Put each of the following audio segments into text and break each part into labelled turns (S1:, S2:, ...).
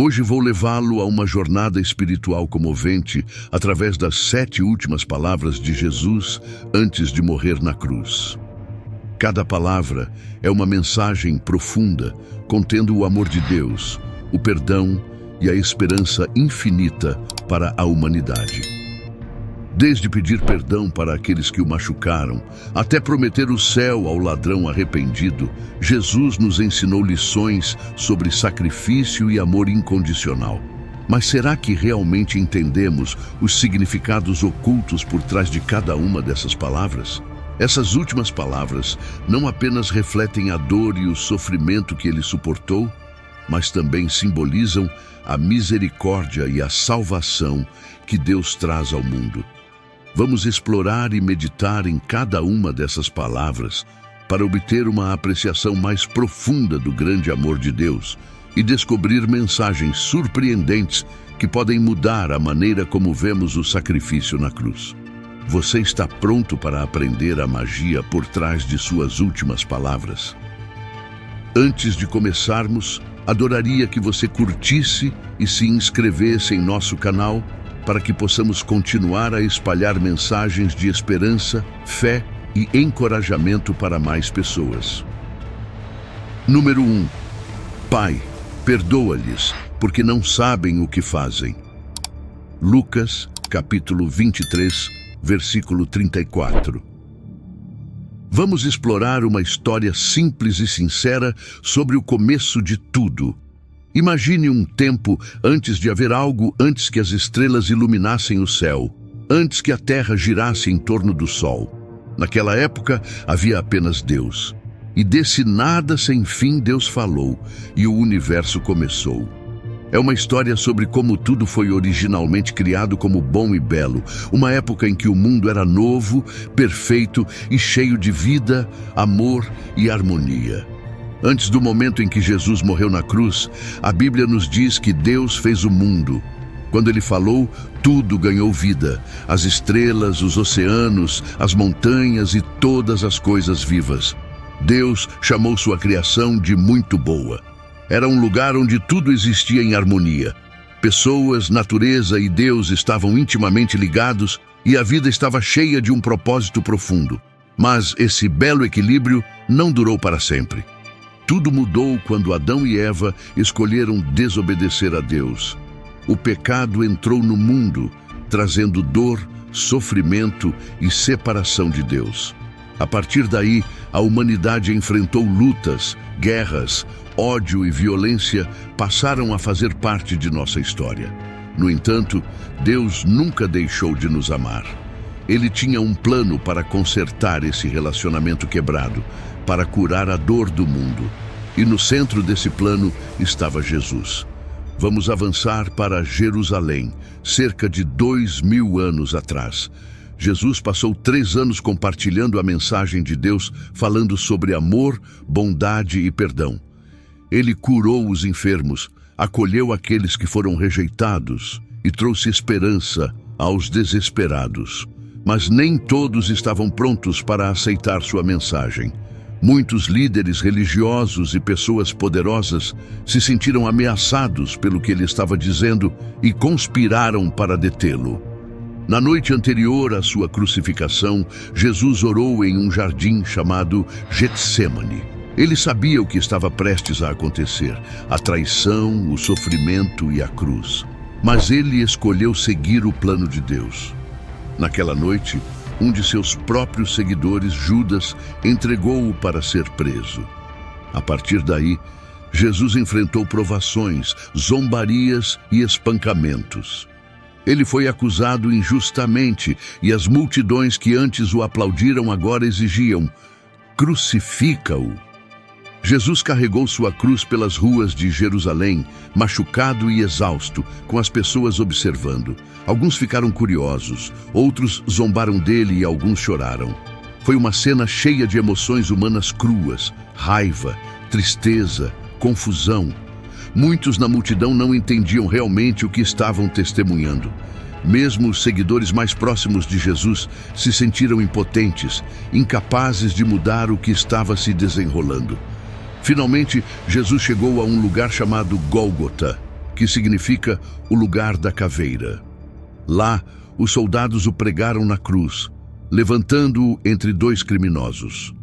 S1: Hoje vou levá-lo a uma jornada espiritual comovente através das 7 últimas palavras de Jesus antes de morrer na cruz. Cada palavra é uma mensagem profunda, contendo o amor de Deus, o perdão e a esperança infinita para a humanidade. Desde pedir perdão para aqueles que o machucaram, até prometer o céu ao ladrão arrependido, Jesus nos ensinou lições sobre sacrifício e amor incondicional. Mas será que realmente entendemos os significados ocultos por trás de cada uma dessas palavras? Essas últimas palavras não apenas refletem a dor e o sofrimento que ele suportou, mas também simbolizam a misericórdia e a salvação que Deus traz ao mundo. Vamos explorar e meditar em cada uma dessas palavras para obter uma apreciação mais profunda do grande amor de Deus e descobrir mensagens surpreendentes que podem mudar a maneira como vemos o sacrifício na cruz. Você está pronto para aprender a magia por trás de suas últimas palavras? Antes de começarmos, adoraria que você curtisse e se inscrevesse em nosso canal para que possamos continuar a espalhar mensagens de esperança, fé e encorajamento para mais pessoas. Número 1. Pai, perdoa-lhes, porque não sabem o que fazem. Lucas, capítulo 23, versículo 34. Vamos explorar uma história simples e sincera sobre o começo de tudo. Imagine um tempo antes de haver algo, antes que as estrelas iluminassem o céu, antes que a terra girasse em torno do sol. Naquela época havia apenas Deus. E desse nada sem fim Deus falou, e o universo começou. É uma história sobre como tudo foi originalmente criado como bom e belo, uma época em que o mundo era novo, perfeito e cheio de vida, amor e harmonia. Antes do momento em que Jesus morreu na cruz, a Bíblia nos diz que Deus fez o mundo. Quando ele falou, tudo ganhou vida. As estrelas, os oceanos, as montanhas e todas as coisas vivas. Deus chamou sua criação de muito boa. Era um lugar onde tudo existia em harmonia. Pessoas, natureza e Deus estavam intimamente ligados e a vida estava cheia de um propósito profundo. Mas esse belo equilíbrio não durou para sempre. Tudo mudou quando Adão e Eva escolheram desobedecer a Deus. O pecado entrou no mundo, trazendo dor, sofrimento e separação de Deus. A partir daí, a humanidade enfrentou lutas, guerras, ódio e violência passaram a fazer parte de nossa história. No entanto, Deus nunca deixou de nos amar. Ele tinha um plano para consertar esse relacionamento quebrado, para curar a dor do mundo. E no centro desse plano estava Jesus. Vamos avançar para Jerusalém, cerca de 2000 anos atrás. Jesus passou 3 anos compartilhando a mensagem de Deus, falando sobre amor, bondade e perdão. Ele curou os enfermos, acolheu aqueles que foram rejeitados e trouxe esperança aos desesperados. Mas nem todos estavam prontos para aceitar sua mensagem. Muitos líderes religiosos e pessoas poderosas se sentiram ameaçados pelo que ele estava dizendo e conspiraram para detê-lo. Na noite anterior à sua crucificação, Jesus orou em um jardim chamado Getsêmani. Ele sabia o que estava prestes a acontecer, a traição, o sofrimento e a cruz. Mas ele escolheu seguir o plano de Deus. Naquela noite, um de seus próprios seguidores, Judas, entregou-o para ser preso. A partir daí, Jesus enfrentou provações, zombarias e espancamentos. Ele foi acusado injustamente e as multidões que antes o aplaudiram agora exigiam: crucifica-o. Jesus carregou sua cruz pelas ruas de Jerusalém, machucado e exausto, com as pessoas observando. Alguns ficaram curiosos, outros zombaram dele e alguns choraram. Foi uma cena cheia de emoções humanas cruas, raiva, tristeza, confusão. Muitos na multidão não entendiam realmente o que estavam testemunhando. Mesmo os seguidores mais próximos de Jesus se sentiram impotentes, incapazes de mudar o que estava se desenrolando. Finalmente, Jesus chegou a um lugar chamado Gólgota, que significa o lugar da caveira. Lá, os soldados o pregaram na cruz, levantando-o entre dois criminosos.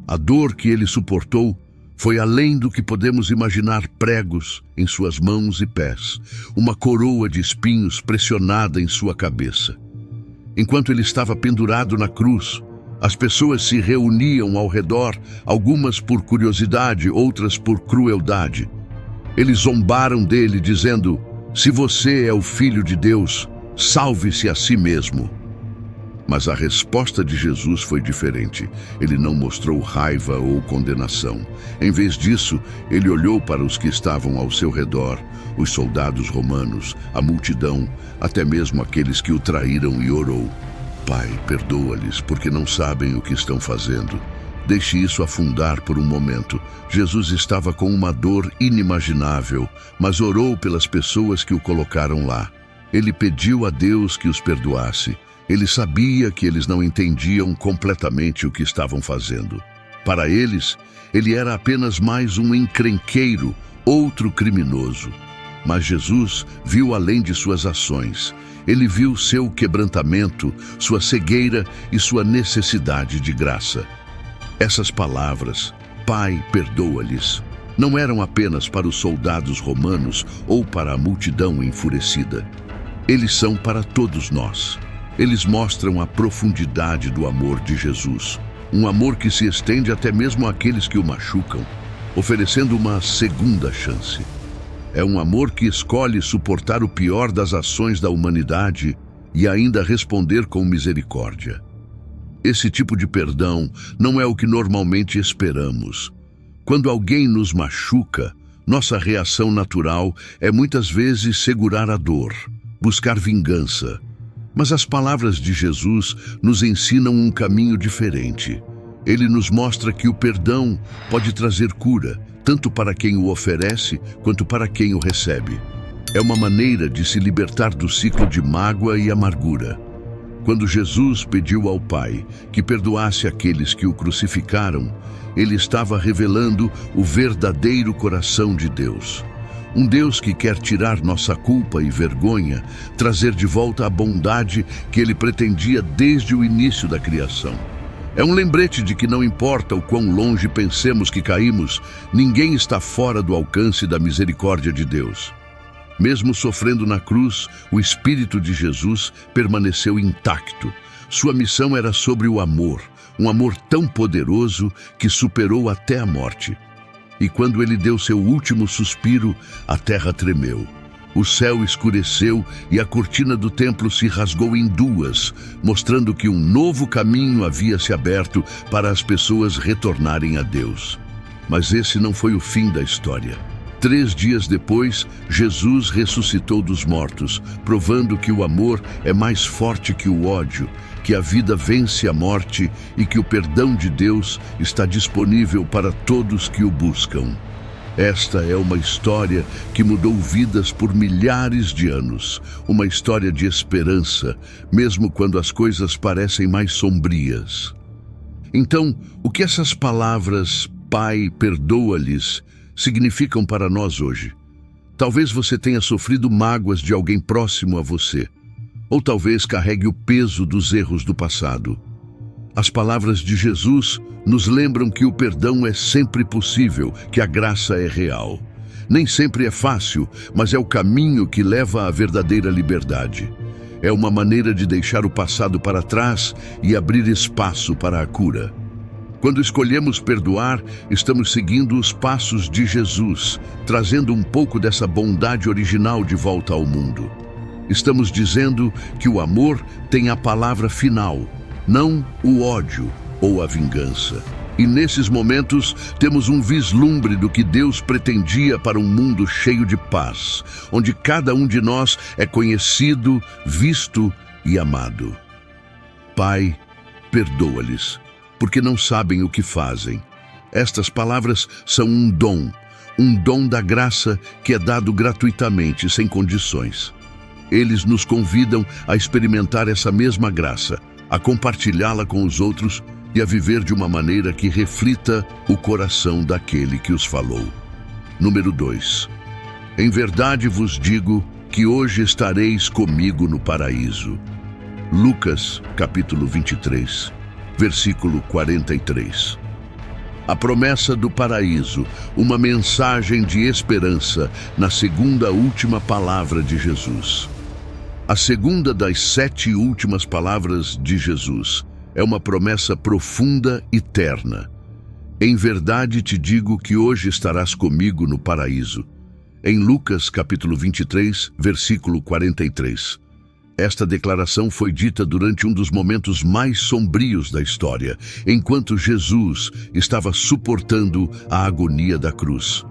S1: A dor que ele suportou foi além do que podemos imaginar: pregos em suas mãos e pés, uma coroa de espinhos pressionada em sua cabeça. Enquanto ele estava pendurado na cruz, as pessoas se reuniam ao redor, algumas por curiosidade, outras por crueldade. Eles zombaram dele, dizendo: "Se você é o Filho de Deus, salve-se a si mesmo." Mas a resposta de Jesus foi diferente. Ele não mostrou raiva ou condenação. Em vez disso, ele olhou para os que estavam ao seu redor, os soldados romanos, a multidão, até mesmo aqueles que o traíram, e orou: "Pai, perdoa-lhes, porque não sabem o que estão fazendo." Deixe isso afundar por um momento. Jesus estava com uma dor inimaginável, mas orou pelas pessoas que o colocaram lá. Ele pediu a Deus que os perdoasse. Ele sabia que eles não entendiam completamente o que estavam fazendo. Para eles, ele era apenas mais um encrenqueiro, outro criminoso. Mas Jesus viu além de suas ações. Ele viu seu quebrantamento, sua cegueira e sua necessidade de graça. Essas palavras, "Pai, perdoa-lhes", não eram apenas para os soldados romanos ou para a multidão enfurecida. Eles são para todos nós. Eles mostram a profundidade do amor de Jesus, um amor que se estende até mesmo àqueles que o machucam, oferecendo uma segunda chance. É um amor que escolhe suportar o pior das ações da humanidade e ainda responder com misericórdia. Esse tipo de perdão não é o que normalmente esperamos. Quando alguém nos machuca, nossa reação natural é muitas vezes segurar a dor, buscar vingança. Mas as palavras de Jesus nos ensinam um caminho diferente. Ele nos mostra que o perdão pode trazer cura, tanto para quem o oferece quanto para quem o recebe. É uma maneira de se libertar do ciclo de mágoa e amargura. Quando Jesus pediu ao Pai que perdoasse aqueles que o crucificaram, ele estava revelando o verdadeiro coração de Deus. Um Deus que quer tirar nossa culpa e vergonha, trazer de volta a bondade que ele pretendia desde o início da criação. É um lembrete de que não importa o quão longe pensemos que caímos, ninguém está fora do alcance da misericórdia de Deus. Mesmo sofrendo na cruz, o Espírito de Jesus permaneceu intacto. Sua missão era sobre o amor, um amor tão poderoso que superou até a morte. E quando ele deu seu último suspiro, a terra tremeu. O céu escureceu e a cortina do templo se rasgou em duas, mostrando que um novo caminho havia se aberto para as pessoas retornarem a Deus. Mas esse não foi o fim da história. 3 dias depois, Jesus ressuscitou dos mortos, provando que o amor é mais forte que o ódio, que a vida vence a morte e que o perdão de Deus está disponível para todos que o buscam. Esta é uma história que mudou vidas por milhares de anos, uma história de esperança, mesmo quando as coisas parecem mais sombrias. Então, o que essas palavras, "Pai, perdoa-lhes", significam para nós hoje? Talvez você tenha sofrido mágoas de alguém próximo a você, ou talvez carregue o peso dos erros do passado. As palavras de Jesus nos lembram que o perdão é sempre possível, que a graça é real. Nem sempre é fácil, mas é o caminho que leva à verdadeira liberdade. É uma maneira de deixar o passado para trás e abrir espaço para a cura. Quando escolhemos perdoar, estamos seguindo os passos de Jesus, trazendo um pouco dessa bondade original de volta ao mundo. Estamos dizendo que o amor tem a palavra final, não o ódio ou a vingança. E nesses momentos temos um vislumbre do que Deus pretendia para um mundo cheio de paz, onde cada um de nós é conhecido, visto e amado. Pai, perdoa-lhes, porque não sabem o que fazem. Estas palavras são um dom da graça que é dado gratuitamente, sem condições. Eles nos convidam a experimentar essa mesma graça, a compartilhá-la com os outros e a viver de uma maneira que reflita o coração daquele que os falou. Número 2. Em verdade vos digo que hoje estareis comigo no paraíso. Lucas, capítulo 23, versículo 43. A promessa do paraíso, uma mensagem de esperança na segunda última palavra de Jesus. A segunda das 7 últimas palavras de Jesus é uma promessa profunda e terna. Em verdade te digo que hoje estarás comigo no paraíso. Em Lucas, capítulo 23, versículo 43. Esta declaração foi dita durante um dos momentos mais sombrios da história, enquanto Jesus estava suportando a agonia da cruz.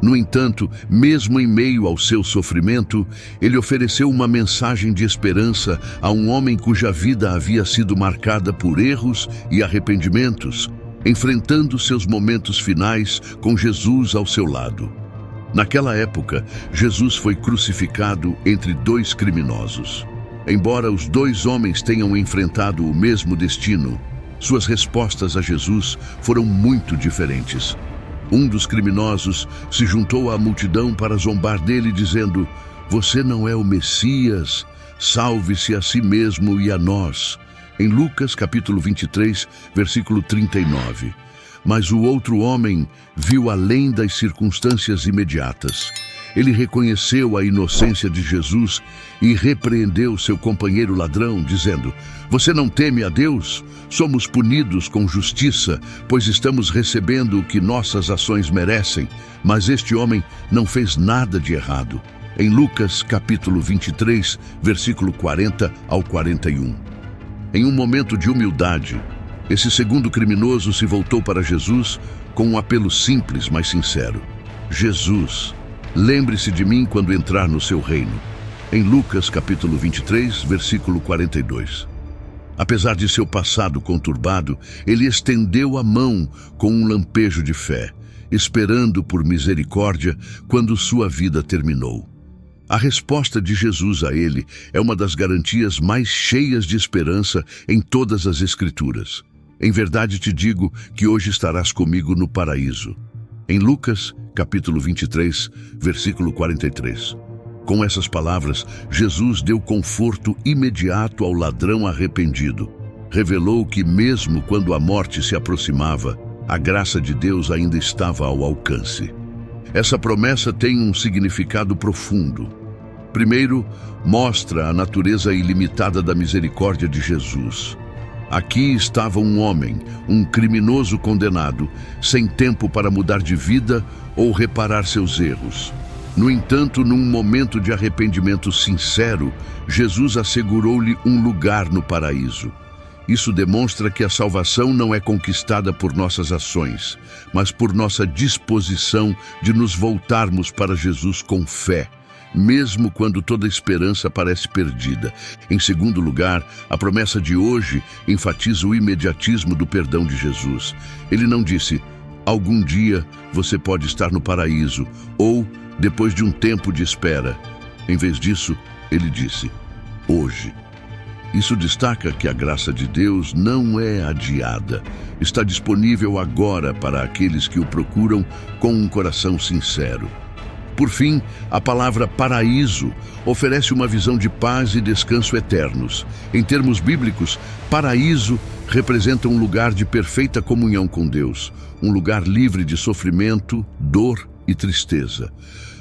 S1: No entanto, mesmo em meio ao seu sofrimento, ele ofereceu uma mensagem de esperança a um homem cuja vida havia sido marcada por erros e arrependimentos, enfrentando seus momentos finais com Jesus ao seu lado. Naquela época, Jesus foi crucificado entre 2 criminosos. Embora os 2 homens tenham enfrentado o mesmo destino, suas respostas a Jesus foram muito diferentes. Um dos criminosos se juntou à multidão para zombar dele, dizendo: "Você não é o Messias, salve-se a si mesmo e a nós." Em Lucas, capítulo 23, versículo 39. Mas o outro homem viu além das circunstâncias imediatas. Ele reconheceu a inocência de Jesus e repreendeu seu companheiro ladrão, dizendo: "Você não teme a Deus? Somos punidos com justiça, pois estamos recebendo o que nossas ações merecem, mas este homem não fez nada de errado." Em Lucas, capítulo 23, versículo 40 ao 41. Em um momento de humildade, esse segundo criminoso se voltou para Jesus com um apelo simples, mas sincero: "Jesus, lembre-se de mim quando entrar no seu reino." Em Lucas, capítulo 23, versículo 42. Apesar de seu passado conturbado, ele estendeu a mão com um lampejo de fé, esperando por misericórdia quando sua vida terminou. A resposta de Jesus a ele é uma das garantias mais cheias de esperança em todas as Escrituras. Em verdade te digo que hoje estarás comigo no paraíso. Em Lucas, capítulo 23, versículo 43. Com essas palavras, Jesus deu conforto imediato ao ladrão arrependido. Revelou que mesmo quando a morte se aproximava, a graça de Deus ainda estava ao alcance. Essa promessa tem um significado profundo. Primeiro, mostra a natureza ilimitada da misericórdia de Jesus. Aqui estava um homem, um criminoso condenado, sem tempo para mudar de vida ou reparar seus erros. No entanto, num momento de arrependimento sincero, Jesus assegurou-lhe um lugar no paraíso. Isso demonstra que a salvação não é conquistada por nossas ações, mas por nossa disposição de nos voltarmos para Jesus com fé, mesmo quando toda esperança parece perdida. Em segundo lugar, a promessa de hoje enfatiza o imediatismo do perdão de Jesus. Ele não disse: "Algum dia você pode estar no paraíso", ou "depois de um tempo de espera". Em vez disso, ele disse: "Hoje". Isso destaca que a graça de Deus não é adiada. Está disponível agora para aqueles que o procuram com um coração sincero. Por fim, a palavra paraíso oferece uma visão de paz e descanso eternos. Em termos bíblicos, paraíso representa um lugar de perfeita comunhão com Deus, um lugar livre de sofrimento, dor e tristeza.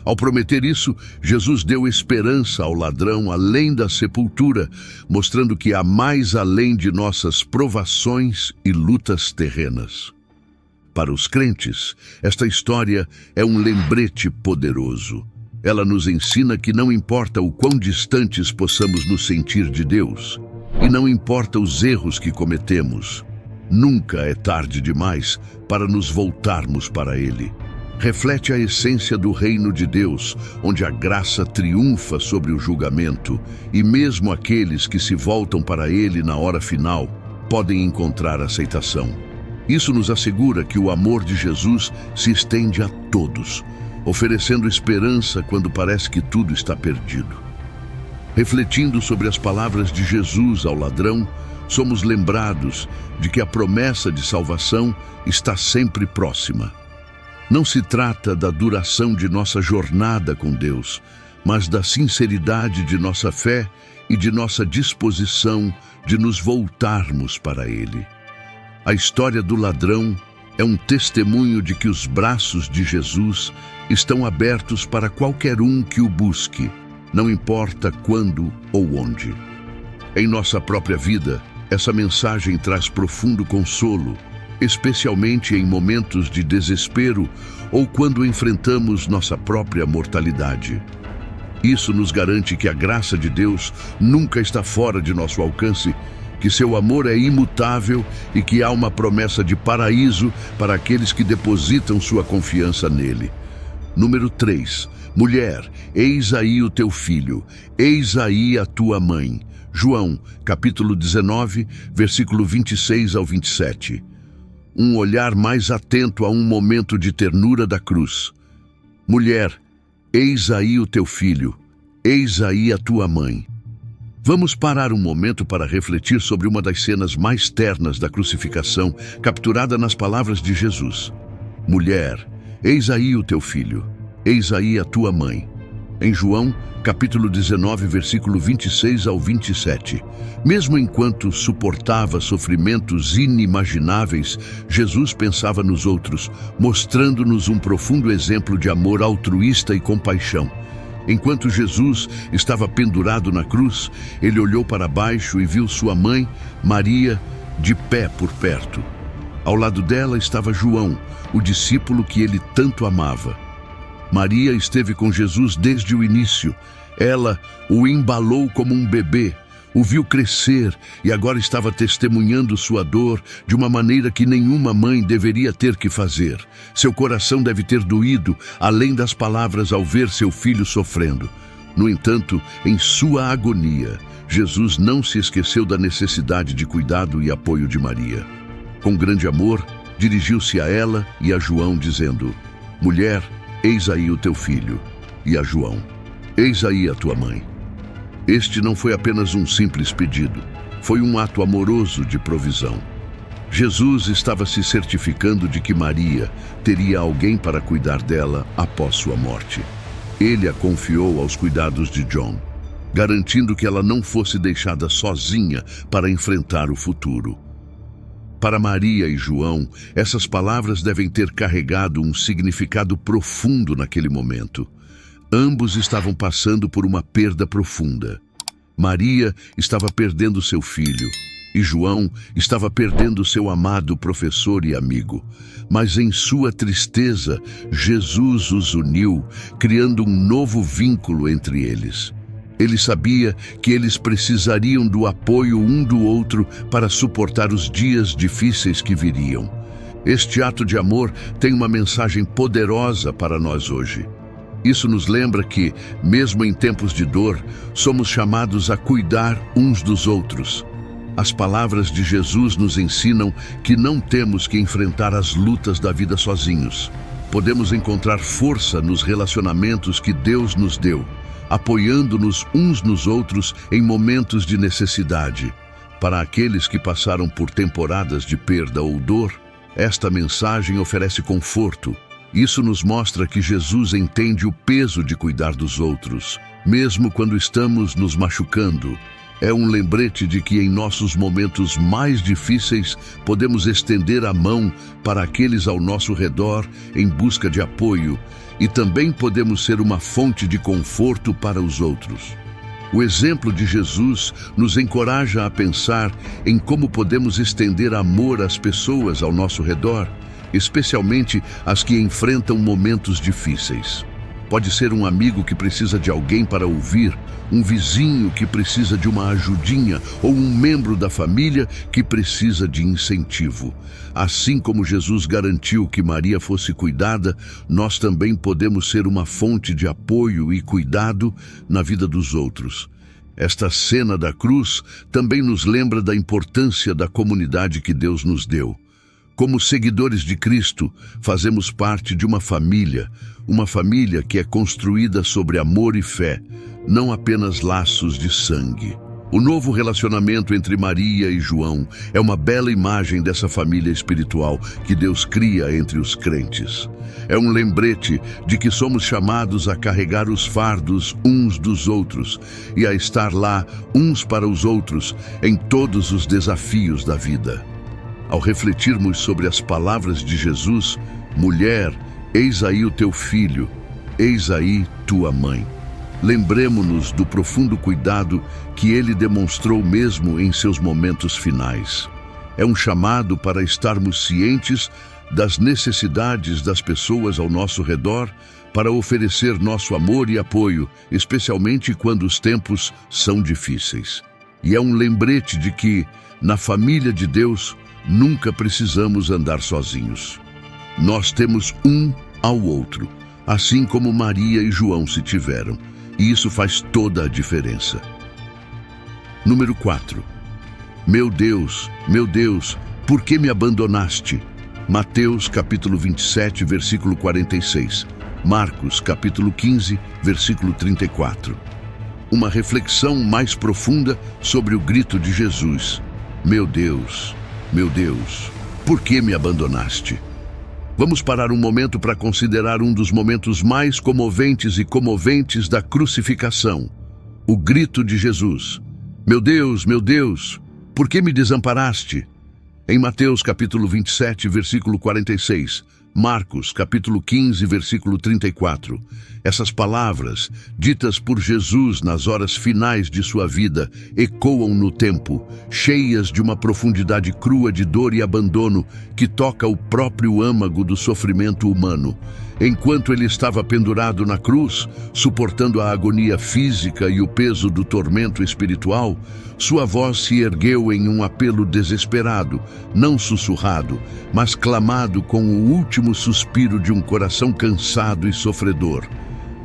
S1: Ao prometer isso, Jesus deu esperança ao ladrão além da sepultura, mostrando que há mais além de nossas provações e lutas terrenas. Para os crentes, esta história é um lembrete poderoso. Ela nos ensina que não importa o quão distantes possamos nos sentir de Deus, e não importa os erros que cometemos, nunca é tarde demais para nos voltarmos para Ele. Reflete a essência do reino de Deus, onde a graça triunfa sobre o julgamento, e mesmo aqueles que se voltam para Ele na hora final podem encontrar aceitação. Isso nos assegura que o amor de Jesus se estende a todos, oferecendo esperança quando parece que tudo está perdido. Refletindo sobre as palavras de Jesus ao ladrão, somos lembrados de que a promessa de salvação está sempre próxima. Não se trata da duração de nossa jornada com Deus, mas da sinceridade de nossa fé e de nossa disposição de nos voltarmos para Ele. A história do ladrão é um testemunho de que os braços de Jesus estão abertos para qualquer um que o busque, não importa quando ou onde. Em nossa própria vida, essa mensagem traz profundo consolo, especialmente em momentos de desespero ou quando enfrentamos nossa própria mortalidade. Isso nos garante que a graça de Deus nunca está fora de nosso alcance, que seu amor é imutável e que há uma promessa de paraíso para aqueles que depositam sua confiança nele. Número 3. Mulher, eis aí o teu filho, eis aí a tua mãe. João, capítulo 19, versículo 26 ao 27. Um olhar mais atento a um momento de ternura da cruz. Mulher, eis aí o teu filho, eis aí a tua mãe. Vamos parar um momento para refletir sobre uma das cenas mais ternas da crucificação, capturada nas palavras de Jesus. Mulher, eis aí o teu filho, eis aí a tua mãe. Em João, capítulo 19, versículo 26 ao 27. Mesmo enquanto suportava sofrimentos inimagináveis, Jesus pensava nos outros, mostrando-nos um profundo exemplo de amor altruísta e compaixão. Enquanto Jesus estava pendurado na cruz, ele olhou para baixo e viu sua mãe, Maria, de pé por perto. Ao lado dela estava João, o discípulo que ele tanto amava. Maria esteve com Jesus desde o início. Ela o embalou como um bebê, o viu crescer e agora estava testemunhando sua dor de uma maneira que nenhuma mãe deveria ter que fazer. Seu coração deve ter doído, além das palavras, ao ver seu filho sofrendo. No entanto, em sua agonia, Jesus não se esqueceu da necessidade de cuidado e apoio de Maria. Com grande amor, dirigiu-se a ela e a João, dizendo: Mulher, eis aí o teu filho, e a João: eis aí a tua mãe. Este não foi apenas um simples pedido, foi um ato amoroso de provisão. Jesus estava se certificando de que Maria teria alguém para cuidar dela após sua morte. Ele a confiou aos cuidados de John, garantindo que ela não fosse deixada sozinha para enfrentar o futuro. Para Maria e João, essas palavras devem ter carregado um significado profundo naquele momento. Ambos estavam passando por uma perda profunda. Maria estava perdendo seu filho e João estava perdendo seu amado professor e amigo. Mas em sua tristeza, Jesus os uniu, criando um novo vínculo entre eles. Ele sabia que eles precisariam do apoio um do outro para suportar os dias difíceis que viriam. Este ato de amor tem uma mensagem poderosa para nós hoje. Isso nos lembra que, mesmo em tempos de dor, somos chamados a cuidar uns dos outros. As palavras de Jesus nos ensinam que não temos que enfrentar as lutas da vida sozinhos. Podemos encontrar força nos relacionamentos que Deus nos deu, apoiando-nos uns nos outros em momentos de necessidade. Para aqueles que passaram por temporadas de perda ou dor, esta mensagem oferece conforto. Isso nos mostra que Jesus entende o peso de cuidar dos outros, mesmo quando estamos nos machucando. É um lembrete de que em nossos momentos mais difíceis podemos estender a mão para aqueles ao nosso redor em busca de apoio e também podemos ser uma fonte de conforto para os outros. O exemplo de Jesus nos encoraja a pensar em como podemos estender amor às pessoas ao nosso redor, especialmente as que enfrentam momentos difíceis. Pode ser um amigo que precisa de alguém para ouvir, um vizinho que precisa de uma ajudinha ou um membro da família que precisa de incentivo. Assim como Jesus garantiu que Maria fosse cuidada, nós também podemos ser uma fonte de apoio e cuidado na vida dos outros. Esta cena da cruz também nos lembra da importância da comunidade que Deus nos deu. Como seguidores de Cristo, fazemos parte de uma família que é construída sobre amor e fé, não apenas laços de sangue. O novo relacionamento entre Maria e João é uma bela imagem dessa família espiritual que Deus cria entre os crentes. É um lembrete de que somos chamados a carregar os fardos uns dos outros e a estar lá uns para os outros em todos os desafios da vida. Ao refletirmos sobre as palavras de Jesus, mulher, eis aí o teu filho, eis aí tua mãe. Lembremo-nos do profundo cuidado que ele demonstrou mesmo em seus momentos finais. É um chamado para estarmos cientes das necessidades das pessoas ao nosso redor, para oferecer nosso amor e apoio, especialmente quando os tempos são difíceis. E é um lembrete de que, na família de Deus, nunca precisamos andar sozinhos. Nós temos um ao outro, assim como Maria e João se tiveram. E isso faz toda a diferença. Número 4. Meu Deus, por que me abandonaste? Mateus capítulo 27, versículo 46. Marcos capítulo 15, versículo 34. Uma reflexão mais profunda sobre o grito de Jesus. Meu Deus, por que me abandonaste? Vamos parar um momento para considerar um dos momentos mais comoventes da crucificação. O grito de Jesus. Meu Deus, por que me desamparaste? Em Mateus capítulo 27, versículo 46, Marcos capítulo 15, versículo 34. Essas palavras, ditas por Jesus nas horas finais de sua vida, ecoam no tempo, cheias de uma profundidade crua de dor e abandono que toca o próprio âmago do sofrimento humano. Enquanto ele estava pendurado na cruz, suportando a agonia física e o peso do tormento espiritual, sua voz se ergueu em um apelo desesperado, não sussurrado, mas clamado com o último suspiro de um coração cansado e sofredor.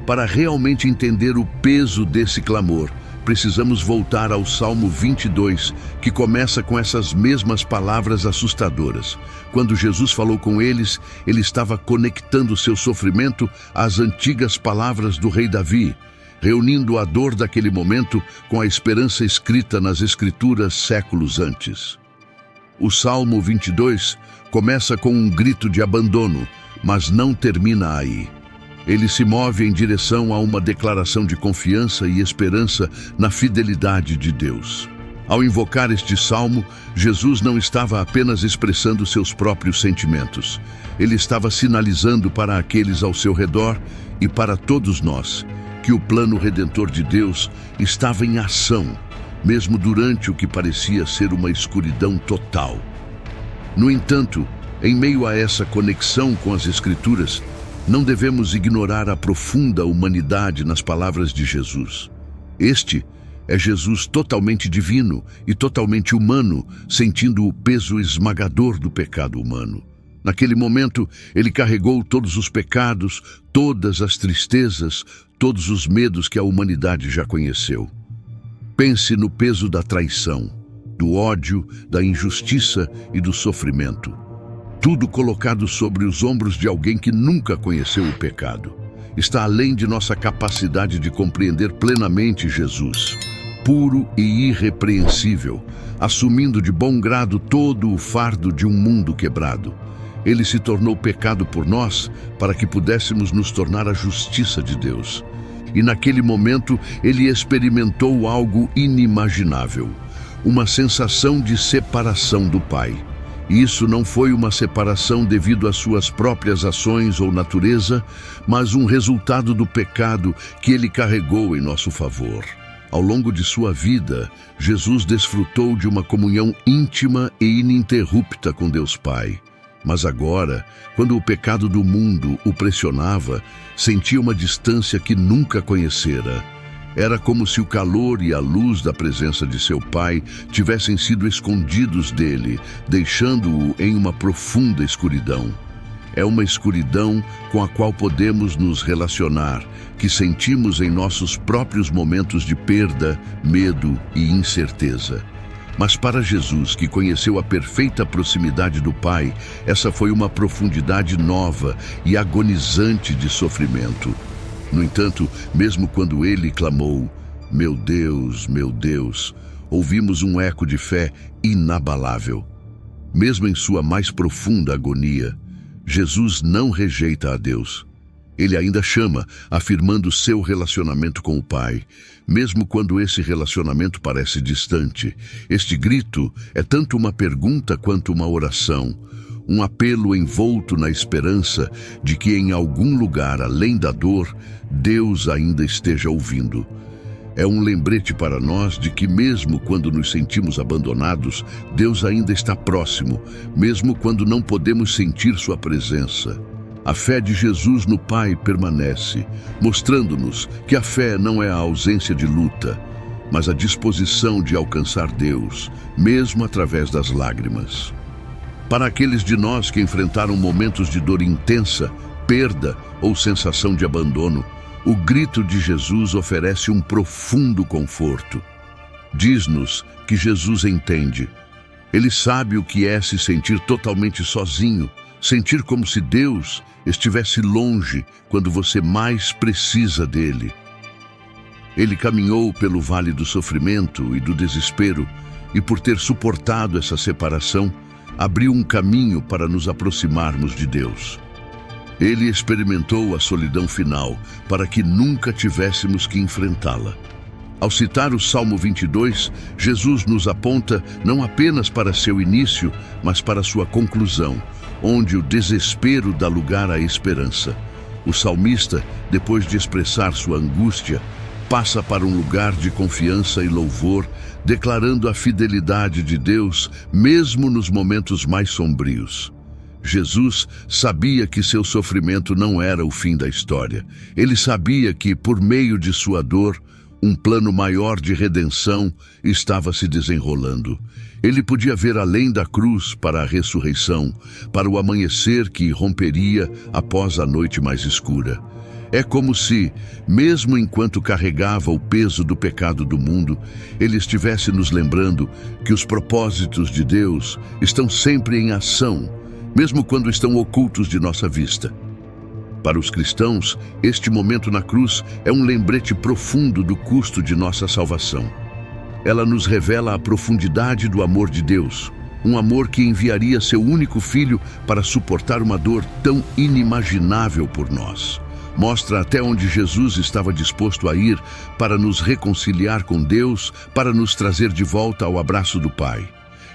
S1: Para realmente entender o peso desse clamor, precisamos voltar ao Salmo 22, que começa com essas mesmas palavras assustadoras. Quando Jesus falou com eles, ele estava conectando seu sofrimento às antigas palavras do rei Davi, reunindo a dor daquele momento com a esperança escrita nas Escrituras séculos antes. O Salmo 22 começa com um grito de abandono, mas não termina aí. Ele se move em direção a uma declaração de confiança e esperança na fidelidade de Deus. Ao invocar este salmo, Jesus não estava apenas expressando seus próprios sentimentos. Ele estava sinalizando para aqueles ao seu redor e para todos nós que o plano redentor de Deus estava em ação, mesmo durante o que parecia ser uma escuridão total. No entanto, em meio a essa conexão com as Escrituras, não devemos ignorar a profunda humanidade nas palavras de Jesus. Este é Jesus totalmente divino e totalmente humano, sentindo o peso esmagador do pecado humano. Naquele momento, ele carregou todos os pecados, todas as tristezas, todos os medos que a humanidade já conheceu. Pense no peso da traição, do ódio, da injustiça e do sofrimento. Tudo colocado sobre os ombros de alguém que nunca conheceu o pecado. Está além de nossa capacidade de compreender plenamente Jesus, puro e irrepreensível, assumindo de bom grado todo o fardo de um mundo quebrado. Ele se tornou pecado por nós para que pudéssemos nos tornar a justiça de Deus. E naquele momento ele experimentou algo inimaginável, uma sensação de separação do Pai. Isso não foi uma separação devido às suas próprias ações ou natureza, mas um resultado do pecado que ele carregou em nosso favor. Ao longo de sua vida, Jesus desfrutou de uma comunhão íntima e ininterrupta com Deus Pai. Mas agora, quando o pecado do mundo o pressionava, sentia uma distância que nunca conhecera. Era como se o calor e a luz da presença de seu Pai tivessem sido escondidos dele, deixando-o em uma profunda escuridão. É uma escuridão com a qual podemos nos relacionar, que sentimos em nossos próprios momentos de perda, medo e incerteza. Mas para Jesus, que conheceu a perfeita proximidade do Pai, essa foi uma profundidade nova e agonizante de sofrimento. No entanto, mesmo quando ele clamou, meu Deus, ouvimos um eco de fé inabalável. Mesmo em sua mais profunda agonia, Jesus não rejeita a Deus. Ele ainda chama, afirmando seu relacionamento com o Pai, mesmo quando esse relacionamento parece distante. Este grito é tanto uma pergunta quanto uma oração, um apelo envolto na esperança de que em algum lugar além da dor, Deus ainda esteja ouvindo. É um lembrete para nós de que mesmo quando nos sentimos abandonados, Deus ainda está próximo, mesmo quando não podemos sentir sua presença. A fé de Jesus no Pai permanece, mostrando-nos que a fé não é a ausência de luta, mas a disposição de alcançar Deus, mesmo através das lágrimas. Para aqueles de nós que enfrentaram momentos de dor intensa, perda ou sensação de abandono, o grito de Jesus oferece um profundo conforto. Diz-nos que Jesus entende. Ele sabe o que é se sentir totalmente sozinho, sentir como se Deus estivesse longe quando você mais precisa dele. Ele caminhou pelo vale do sofrimento e do desespero e, por ter suportado essa separação, abriu um caminho para nos aproximarmos de Deus. Ele experimentou a solidão final para que nunca tivéssemos que enfrentá-la. Ao citar o Salmo 22, Jesus nos aponta não apenas para seu início, mas para sua conclusão, onde o desespero dá lugar à esperança. O salmista, depois de expressar sua angústia, passa para um lugar de confiança e louvor, declarando a fidelidade de Deus, mesmo nos momentos mais sombrios. Jesus sabia que seu sofrimento não era o fim da história. Ele sabia que, por meio de sua dor, um plano maior de redenção estava se desenrolando. Ele podia ver além da cruz para a ressurreição, para o amanhecer que romperia após a noite mais escura. É como se, mesmo enquanto carregava o peso do pecado do mundo, ele estivesse nos lembrando que os propósitos de Deus estão sempre em ação, mesmo quando estão ocultos de nossa vista. Para os cristãos, este momento na cruz é um lembrete profundo do custo de nossa salvação. Ela nos revela a profundidade do amor de Deus, um amor que enviaria seu único filho para suportar uma dor tão inimaginável por nós. Mostra até onde Jesus estava disposto a ir para nos reconciliar com Deus, para nos trazer de volta ao abraço do Pai.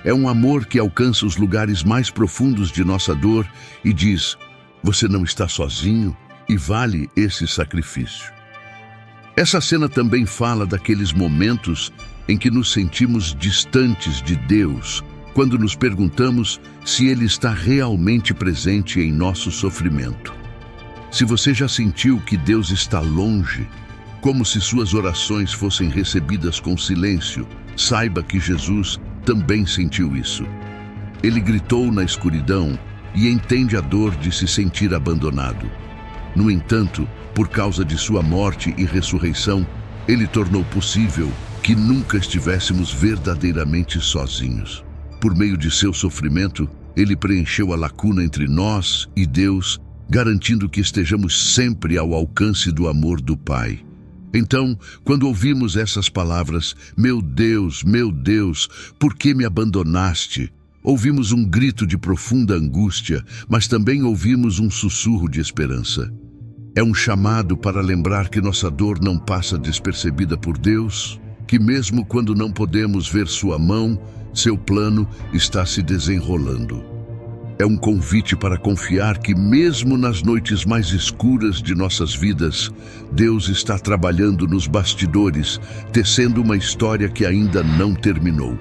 S1: É um amor que alcança os lugares mais profundos de nossa dor e diz: você não está sozinho e vale esse sacrifício. Essa cena também fala daqueles momentos em que nos sentimos distantes de Deus, quando nos perguntamos se Ele está realmente presente em nosso sofrimento. Se você já sentiu que Deus está longe, como se suas orações fossem recebidas com silêncio, saiba que Jesus também sentiu isso. Ele gritou na escuridão e entende a dor de se sentir abandonado. No entanto, por causa de sua morte e ressurreição, Ele tornou possível que nunca estivéssemos verdadeiramente sozinhos. Por meio de seu sofrimento, Ele preencheu a lacuna entre nós e Deus, garantindo que estejamos sempre ao alcance do amor do Pai. Então, quando ouvimos essas palavras, meu Deus, por que me abandonaste?", ouvimos um grito de profunda angústia, mas também ouvimos um sussurro de esperança. É um chamado para lembrar que nossa dor não passa despercebida por Deus, que mesmo quando não podemos ver sua mão, seu plano está se desenrolando. É um convite para confiar que mesmo nas noites mais escuras de nossas vidas, Deus está trabalhando nos bastidores, tecendo uma história que ainda não terminou.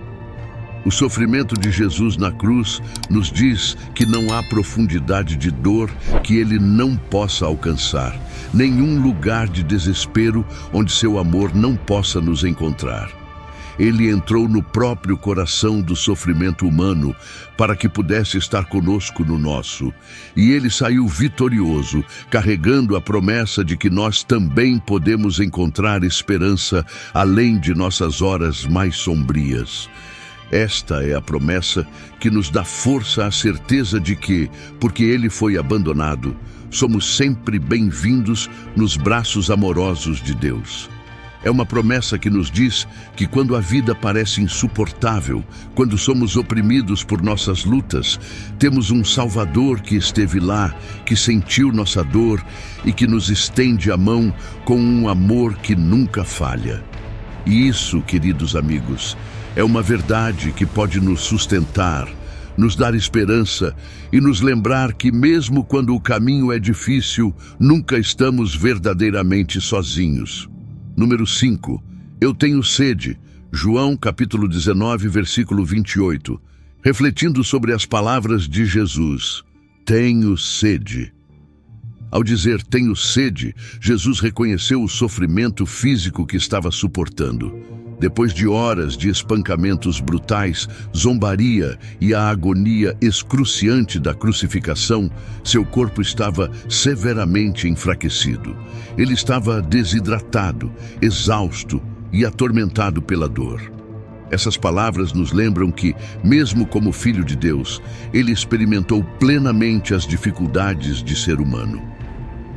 S1: O sofrimento de Jesus na cruz nos diz que não há profundidade de dor que Ele não possa alcançar, nenhum lugar de desespero onde seu amor não possa nos encontrar. Ele entrou no próprio coração do sofrimento humano para que pudesse estar conosco no nosso. E Ele saiu vitorioso, carregando a promessa de que nós também podemos encontrar esperança além de nossas horas mais sombrias. Esta é a promessa que nos dá força à certeza de que, porque Ele foi abandonado, somos sempre bem-vindos nos braços amorosos de Deus. É uma promessa que nos diz que quando a vida parece insuportável, quando somos oprimidos por nossas lutas, temos um Salvador que esteve lá, que sentiu nossa dor e que nos estende a mão com um amor que nunca falha. E isso, queridos amigos, é uma verdade que pode nos sustentar, nos dar esperança e nos lembrar que mesmo quando o caminho é difícil, nunca estamos verdadeiramente sozinhos. Número 5. Eu tenho sede. João capítulo 19, versículo 28. Refletindo sobre as palavras de Jesus. Tenho sede. Ao dizer tenho sede, Jesus reconheceu o sofrimento físico que estava suportando. Depois de horas de espancamentos brutais, zombaria e a agonia excruciante da crucificação, seu corpo estava severamente enfraquecido. Ele estava desidratado, exausto e atormentado pela dor. Essas palavras nos lembram que, mesmo como Filho de Deus, ele experimentou plenamente as dificuldades de ser humano.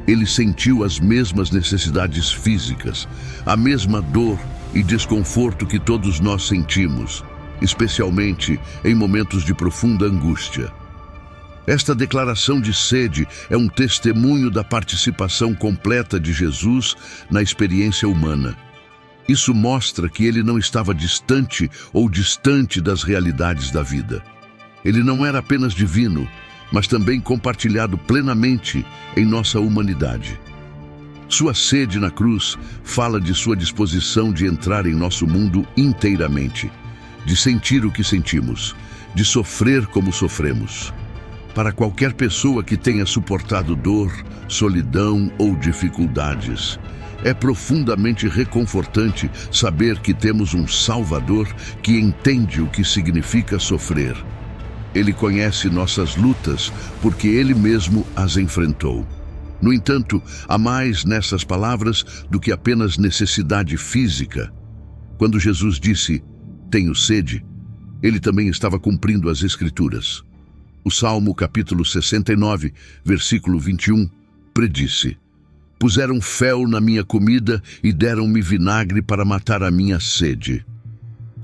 S1: Ele sentiu as mesmas necessidades físicas, a mesma dor e desconforto que todos nós sentimos, especialmente em momentos de profunda angústia. Esta declaração de sede é um testemunho da participação completa de Jesus na experiência humana. Isso mostra que ele não estava distante ou distante das realidades da vida. Ele não era apenas divino, mas também compartilhado plenamente em nossa humanidade. Sua sede na cruz fala de sua disposição de entrar em nosso mundo inteiramente, de sentir o que sentimos, de sofrer como sofremos. Para qualquer pessoa que tenha suportado dor, solidão ou dificuldades, é profundamente reconfortante saber que temos um Salvador que entende o que significa sofrer. Ele conhece nossas lutas porque ele mesmo as enfrentou. No entanto, há mais nessas palavras do que apenas necessidade física. Quando Jesus disse, tenho sede, ele também estava cumprindo as Escrituras. O Salmo capítulo 69, versículo 21, predisse, puseram fel na minha comida e deram-me vinagre para matar a minha sede.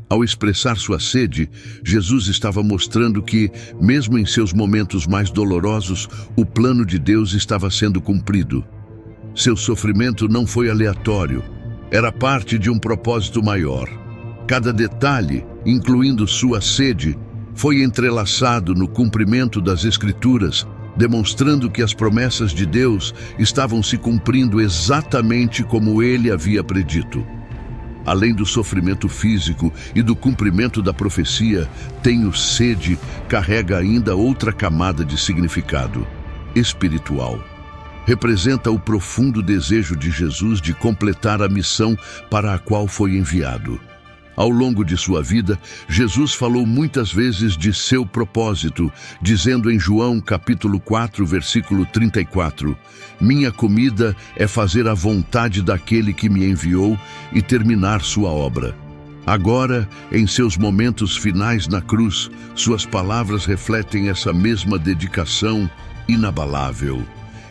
S1: Ao expressar sua sede, Jesus estava mostrando que, mesmo em seus momentos mais dolorosos, o plano de Deus estava sendo cumprido. Seu sofrimento não foi aleatório, era parte de um propósito maior. Cada detalhe, incluindo sua sede, foi entrelaçado no cumprimento das Escrituras, demonstrando que as promessas de Deus estavam se cumprindo exatamente como ele havia predito. Além do sofrimento físico e do cumprimento da profecia, tenho sede carrega ainda outra camada de significado, espiritual. Representa o profundo desejo de Jesus de completar a missão para a qual foi enviado. Ao longo de sua vida, Jesus falou muitas vezes de seu propósito, dizendo em João capítulo 4, versículo 34, minha comida é fazer a vontade daquele que me enviou e terminar sua obra. Agora, em seus momentos finais na cruz, suas palavras refletem essa mesma dedicação inabalável.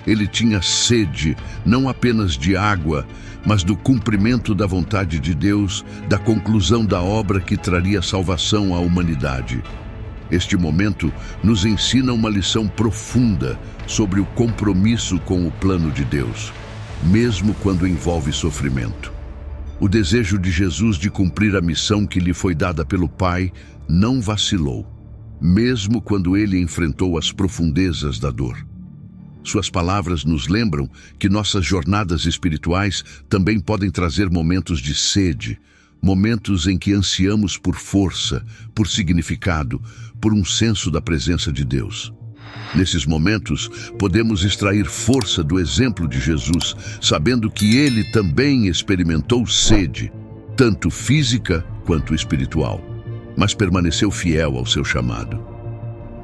S1: Ele tinha sede, não apenas de água, mas do cumprimento da vontade de Deus, da conclusão da obra que traria salvação à humanidade. Este momento nos ensina uma lição profunda sobre o compromisso com o plano de Deus, mesmo quando envolve sofrimento. O desejo de Jesus de cumprir a missão que lhe foi dada pelo Pai não vacilou, mesmo quando ele enfrentou as profundezas da dor. Suas palavras nos lembram que nossas jornadas espirituais também podem trazer momentos de sede, momentos em que ansiamos por força, por significado, por um senso da presença de Deus. Nesses momentos, podemos extrair força do exemplo de Jesus, sabendo que ele também experimentou sede, tanto física quanto espiritual, mas permaneceu fiel ao seu chamado.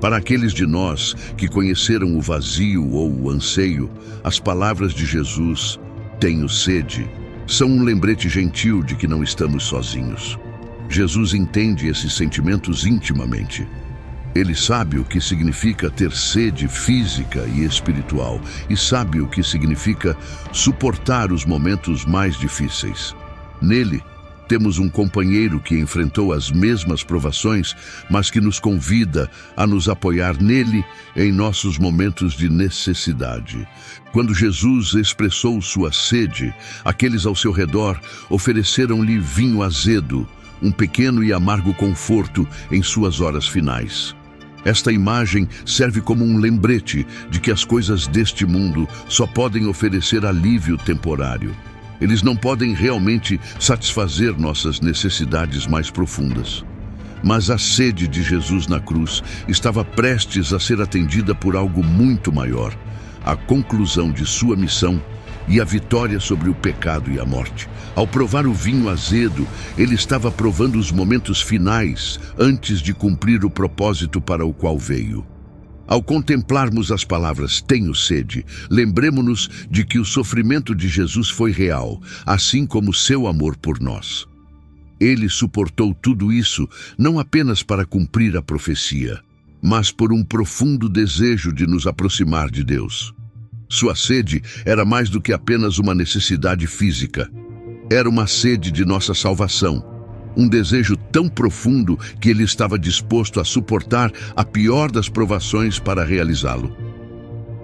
S1: Para aqueles de nós que conheceram o vazio ou o anseio, as palavras de Jesus, tenho sede, são um lembrete gentil de que não estamos sozinhos. Jesus entende esses sentimentos intimamente. Ele sabe o que significa ter sede física e espiritual e sabe o que significa suportar os momentos mais difíceis. Nele, temos um companheiro que enfrentou as mesmas provações, mas que nos convida a nos apoiar nele em nossos momentos de necessidade. Quando Jesus expressou sua sede, aqueles ao seu redor ofereceram-lhe vinho azedo, um pequeno e amargo conforto em suas horas finais. Esta imagem serve como um lembrete de que as coisas deste mundo só podem oferecer alívio temporário. Eles não podem realmente satisfazer nossas necessidades mais profundas. Mas a sede de Jesus na cruz estava prestes a ser atendida por algo muito maior: a conclusão de sua missão e a vitória sobre o pecado e a morte. Ao provar o vinho azedo, ele estava provando os momentos finais antes de cumprir o propósito para o qual veio. Ao contemplarmos as palavras "tenho sede", lembremo-nos de que o sofrimento de Jesus foi real, assim como seu amor por nós. Ele suportou tudo isso não apenas para cumprir a profecia, mas por um profundo desejo de nos aproximar de Deus. Sua sede era mais do que apenas uma necessidade física. Era uma sede de nossa salvação. Um desejo tão profundo que ele estava disposto a suportar a pior das provações para realizá-lo.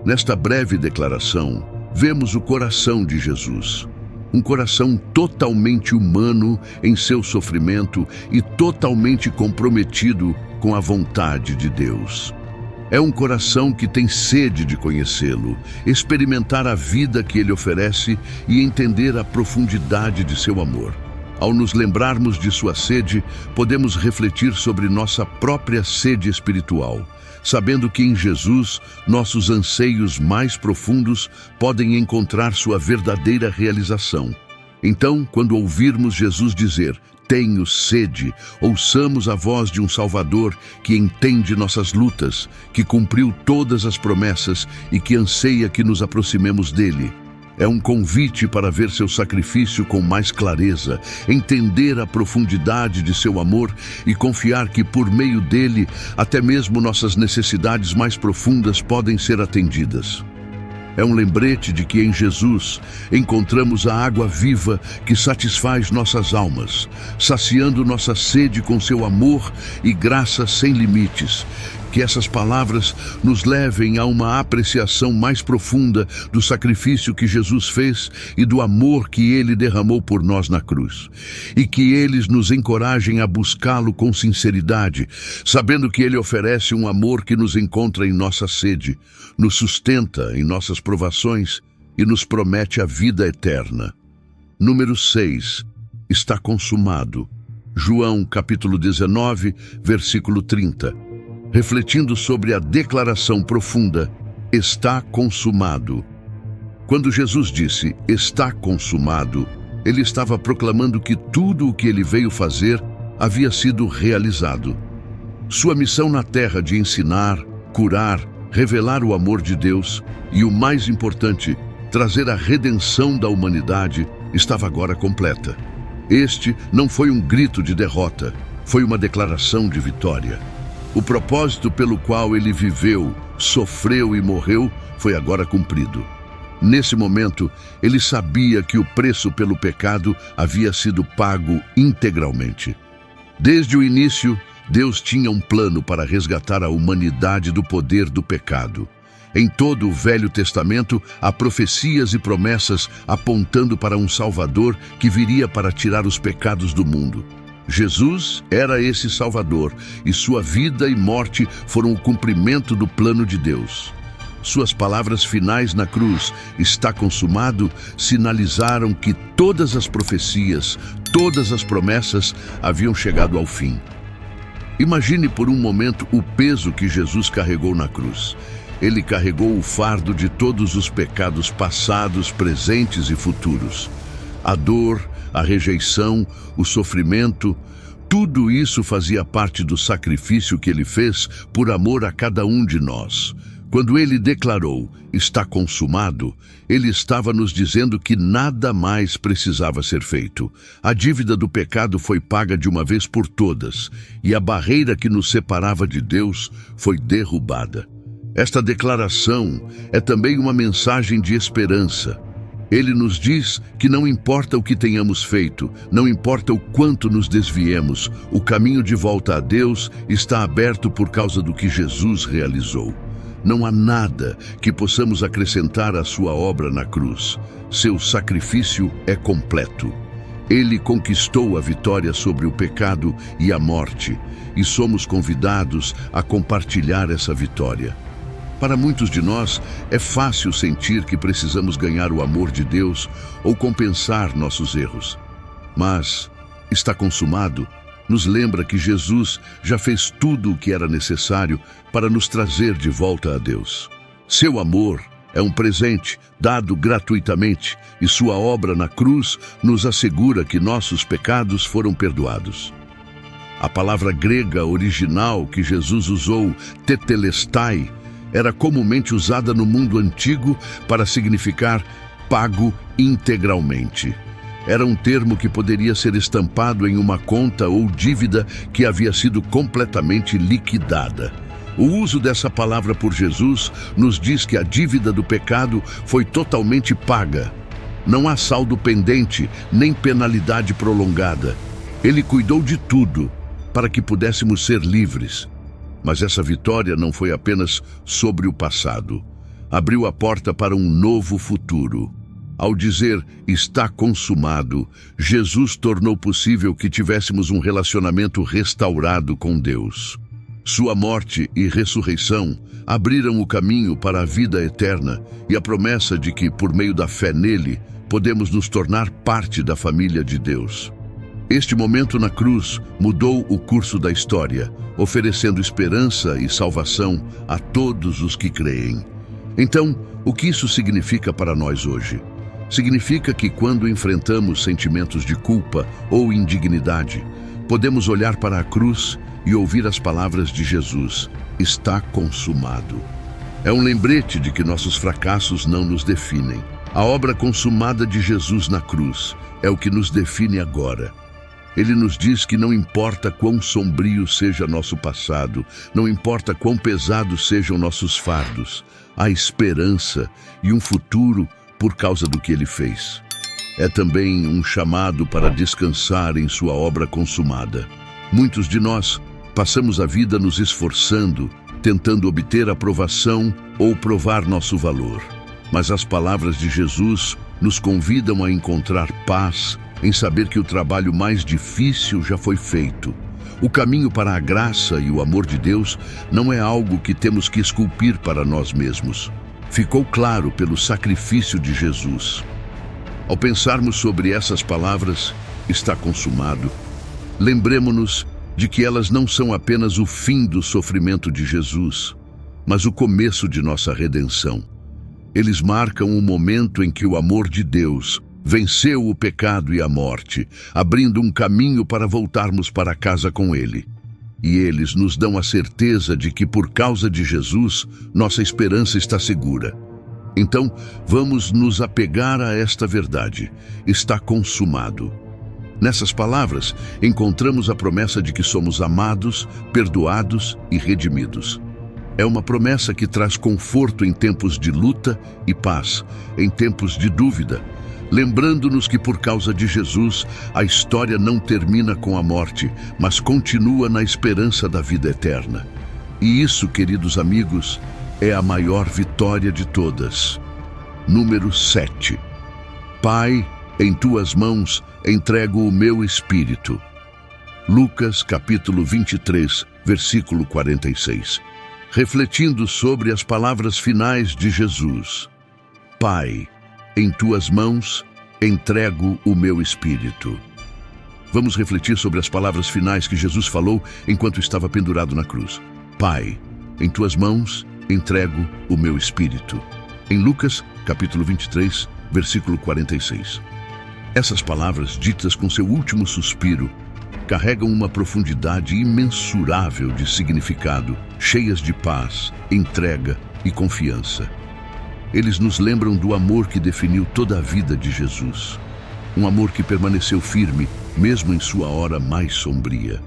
S1: Nesta breve declaração, vemos o coração de Jesus. Um coração totalmente humano em seu sofrimento e totalmente comprometido com a vontade de Deus. É um coração que tem sede de conhecê-lo, experimentar a vida que ele oferece e entender a profundidade de seu amor. Ao nos lembrarmos de sua sede, podemos refletir sobre nossa própria sede espiritual, sabendo que em Jesus, nossos anseios mais profundos podem encontrar sua verdadeira realização. Então, quando ouvirmos Jesus dizer "tenho sede", ouçamos a voz de um Salvador que entende nossas lutas, que cumpriu todas as promessas e que anseia que nos aproximemos dele. É um convite para ver seu sacrifício com mais clareza, entender a profundidade de seu amor e confiar que por meio dele, até mesmo nossas necessidades mais profundas podem ser atendidas. É um lembrete de que em Jesus encontramos a água viva que satisfaz nossas almas, saciando nossa sede com seu amor e graça sem limites. Que essas palavras nos levem a uma apreciação mais profunda do sacrifício que Jesus fez e do amor que ele derramou por nós na cruz. E que eles nos encorajem a buscá-lo com sinceridade, sabendo que ele oferece um amor que nos encontra em nossa sede, nos sustenta em nossas provações e nos promete a vida eterna. Número 6. Está consumado. João capítulo 19, versículo 30. Refletindo sobre a declaração profunda, está consumado. Quando Jesus disse, está consumado, ele estava proclamando que tudo o que ele veio fazer havia sido realizado. Sua missão na terra de ensinar, curar, revelar o amor de Deus e, o mais importante, trazer a redenção da humanidade, estava agora completa. Este não foi um grito de derrota, foi uma declaração de vitória. O propósito pelo qual ele viveu, sofreu e morreu foi agora cumprido. Nesse momento, ele sabia que o preço pelo pecado havia sido pago integralmente. Desde o início, Deus tinha um plano para resgatar a humanidade do poder do pecado. Em todo o Velho Testamento, há profecias e promessas apontando para um Salvador que viria para tirar os pecados do mundo. Jesus era esse Salvador, e sua vida e morte foram o cumprimento do plano de Deus. Suas palavras finais na cruz, está consumado, sinalizaram que todas as profecias, todas as promessas haviam chegado ao fim. Imagine por um momento o peso que Jesus carregou na cruz. Ele carregou o fardo de todos os pecados passados, presentes e futuros. A dor, a rejeição, o sofrimento, tudo isso fazia parte do sacrifício que ele fez por amor a cada um de nós. Quando ele declarou, está consumado, ele estava nos dizendo que nada mais precisava ser feito. A dívida do pecado foi paga de uma vez por todas, e a barreira que nos separava de Deus foi derrubada. Esta declaração é também uma mensagem de esperança. Ele nos diz que não importa o que tenhamos feito, não importa o quanto nos desviemos, o caminho de volta a Deus está aberto por causa do que Jesus realizou. Não há nada que possamos acrescentar à sua obra na cruz. Seu sacrifício é completo. Ele conquistou a vitória sobre o pecado e a morte, e somos convidados a compartilhar essa vitória. Para muitos de nós, é fácil sentir que precisamos ganhar o amor de Deus ou compensar nossos erros. Mas está consumado nos lembra que Jesus já fez tudo o que era necessário para nos trazer de volta a Deus. Seu amor é um presente dado gratuitamente e sua obra na cruz nos assegura que nossos pecados foram perdoados. A palavra grega original que Jesus usou, tetelestai, era comumente usada no mundo antigo para significar pago integralmente. Era um termo que poderia ser estampado em uma conta ou dívida que havia sido completamente liquidada. O uso dessa palavra por Jesus nos diz que a dívida do pecado foi totalmente paga. Não há saldo pendente, nem penalidade prolongada. Ele cuidou de tudo para que pudéssemos ser livres. Mas essa vitória não foi apenas sobre o passado. Abriu a porta para um novo futuro. Ao dizer "está consumado", Jesus tornou possível que tivéssemos um relacionamento restaurado com Deus. Sua morte e ressurreição abriram o caminho para a vida eterna e a promessa de que, por meio da fé nele, podemos nos tornar parte da família de Deus. Este momento na cruz mudou o curso da história, oferecendo esperança e salvação a todos os que creem. Então, o que isso significa para nós hoje? Significa que quando enfrentamos sentimentos de culpa ou indignidade, podemos olhar para a cruz e ouvir as palavras de Jesus: "Está consumado". É um lembrete de que nossos fracassos não nos definem. A obra consumada de Jesus na cruz é o que nos define agora. Ele nos diz que não importa quão sombrio seja nosso passado, não importa quão pesados sejam nossos fardos, há esperança e um futuro por causa do que ele fez. É também um chamado para descansar em sua obra consumada. Muitos de nós passamos a vida nos esforçando, tentando obter aprovação ou provar nosso valor. Mas as palavras de Jesus nos convidam a encontrar paz em saber que o trabalho mais difícil já foi feito. O caminho para a graça e o amor de Deus não é algo que temos que esculpir para nós mesmos. Ficou claro pelo sacrifício de Jesus. Ao pensarmos sobre essas palavras, "está consumado", lembremo-nos de que elas não são apenas o fim do sofrimento de Jesus, mas o começo de nossa redenção. Eles marcam o momento em que o amor de Deus venceu o pecado e a morte, abrindo um caminho para voltarmos para casa com Ele. E eles nos dão a certeza de que, por causa de Jesus, nossa esperança está segura. Então, vamos nos apegar a esta verdade: está consumado. Nessas palavras, encontramos a promessa de que somos amados, perdoados e redimidos. É uma promessa que traz conforto em tempos de luta e paz, em tempos de dúvida, lembrando-nos que por causa de Jesus, a história não termina com a morte, mas continua na esperança da vida eterna. E isso, queridos amigos, é a maior vitória de todas. Número 7. Pai, em tuas mãos entrego o meu espírito. Lucas capítulo 23, versículo 46. Refletindo sobre as palavras finais de Jesus: Pai, em tuas mãos entrego o meu espírito. Vamos refletir sobre as palavras finais que Jesus falou enquanto estava pendurado na cruz. Pai, em tuas mãos entrego o meu espírito. Em Lucas, capítulo 23, versículo 46. Essas palavras, ditas com seu último suspiro, carregam uma profundidade imensurável de significado, cheias de paz, entrega e confiança. Eles nos lembram do amor que definiu toda a vida de Jesus. Um amor que permaneceu firme, mesmo em sua hora mais sombria.